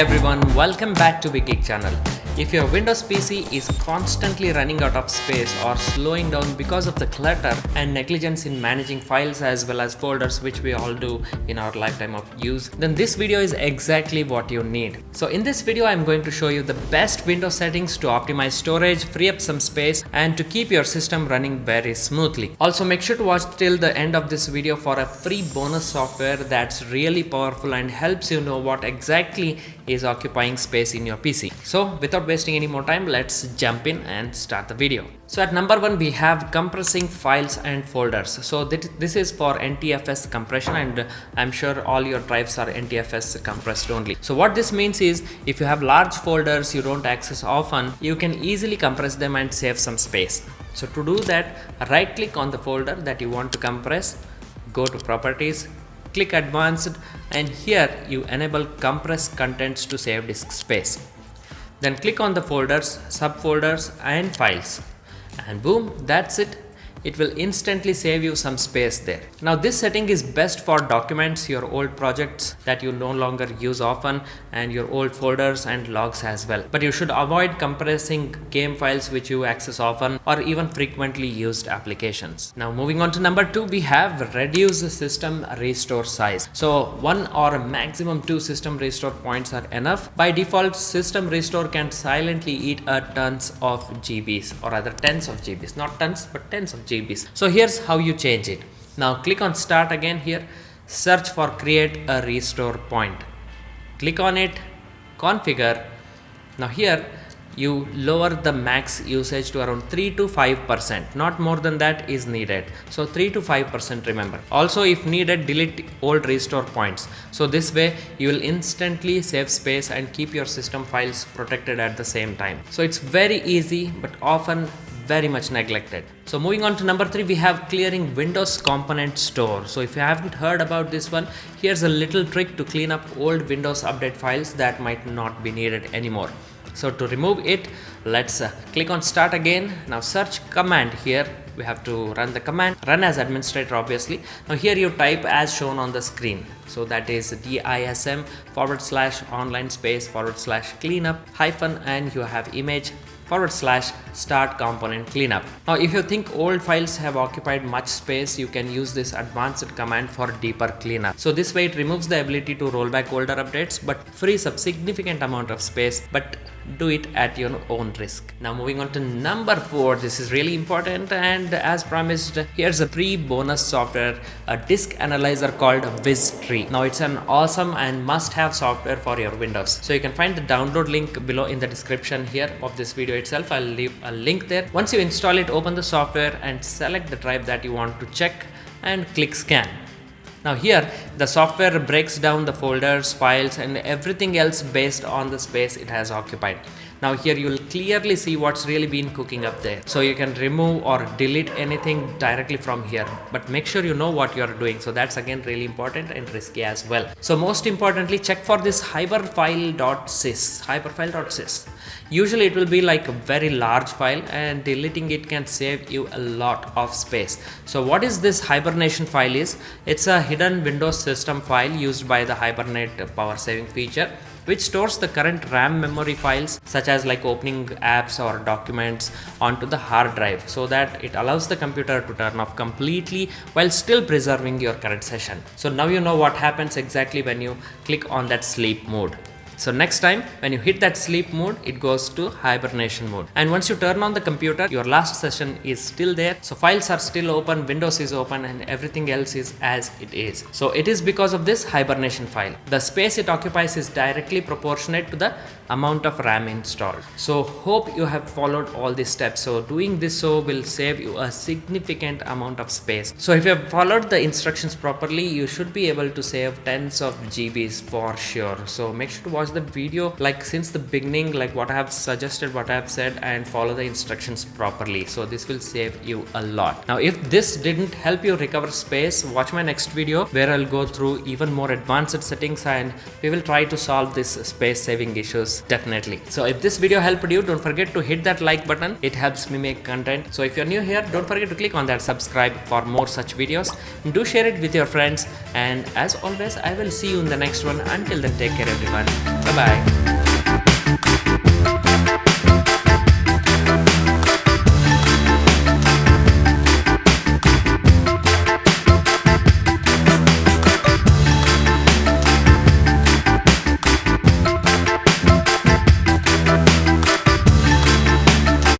everyone, welcome back to Big Geek channel. If your Windows PC is constantly running out of space or slowing down because of the clutter and negligence in managing files as well as folders, which we all do in our lifetime of use, then this video is exactly what you need. So in this video, I'm going to show you the best Windows settings to optimize storage, free up some space, and to keep your system running very smoothly. Also, make sure to watch till the end of this video for a free bonus software that's really powerful and helps you know what exactly is occupying space in your PC. So without wasting any more time, let's jump in and start the video. So at number 1, we have compressing files and folders. So this is for NTFS compression, and I'm sure all your drives are NTFS compressed only. So what this means is, if you have large folders you don't access often, you can easily compress them and save some space. So to do that, right click on the folder that you want to compress, go to properties, click advanced, and here you enable compress contents to save disk space. Then click on the folders, subfolders and files, and boom, that's it. It will instantly save you some space there. Now this setting is best for documents, your old projects that you no longer use often, and your old folders and logs as well. But you should avoid compressing game files which you access often or even frequently used applications. Now moving on to number 2, we have reduce the system restore size. So 1 or maximum 2 system restore points are enough. By default, system restore can silently eat tons of GBs, or rather tens of GBs, not tons but tens of GBs. So here's how you change it. Now click on start again here, search for create a restore point. Click on it, configure. Now here you lower the max usage to around 3 to 5%. Not more than that is needed. So 3 to 5%, remember. Also, if needed, delete old restore points. So this way you will instantly save space and keep your system files protected at the same time. So it's very easy but often very much neglected. So moving on to number 3, we have clearing Windows component store. So if you haven't heard about this one, here's a little trick to clean up old Windows update files that might not be needed anymore. So to remove it, let's click on start again. Now search command here. We have to run the command, run as administrator obviously. Now here you type as shown on the screen. So that is dism /online space /cleanup hyphen, and you have image /start component cleanup. Now if you think old files have occupied much space, you can use this advanced command for deeper cleanup. So this way it removes the ability to roll back older updates but frees up significant amount of space, but do it at your own risk. Now moving on to number 4, this is really important, and as promised, here's a free bonus software, a disk analyzer called Wiztree. Now it's an awesome and must-have software for your Windows. So you can find the download link below in the description here of this video itself. I'll leave a link there. Once you install it, open the software and select the drive that you want to check and click scan. Now here the software breaks down the folders, files and everything else based on the space it has occupied. Now here you will clearly see what's really been cooking up there. So you can remove or delete anything directly from here, but make sure you know what you're doing. So that's again really important and risky as well. So most importantly, check for this hyperfile.sys. Usually it will be like a very large file, and deleting it can save you a lot of space. So what is this hibernation file is? It's a hidden Windows system file used by the Hibernate power saving feature, which stores the current RAM memory files such as like opening apps or documents onto the hard drive, so that it allows the computer to turn off completely while still preserving your current session. So now you know what happens exactly when you click on that sleep mode. So next time when you hit that sleep mode, it goes to hibernation mode. And once you turn on the computer, your last session is still there. So files are still open, Windows is open, and everything else is as it is. So it is because of this hibernation file. The space it occupies is directly proportionate to the amount of RAM installed. So hope you have followed all these steps. So doing this so will save you a significant amount of space. So if you have followed the instructions properly, you should be able to save tens of GBs for sure. So make sure to watch the video like since the beginning, like what I have suggested, what I have said, and follow the instructions properly. So this will save you a lot. Now if this didn't help you recover space, watch my next video where I'll go through even more advanced settings and we will try to solve this space saving issues definitely. So if this video helped you, don't forget to hit that like button. It helps me make content. So if you're new here, don't forget to click on that subscribe for more such videos. Do share it with your friends, and as always, I will see you in the next one. Until then, take care everyone. Bye. Bye bye.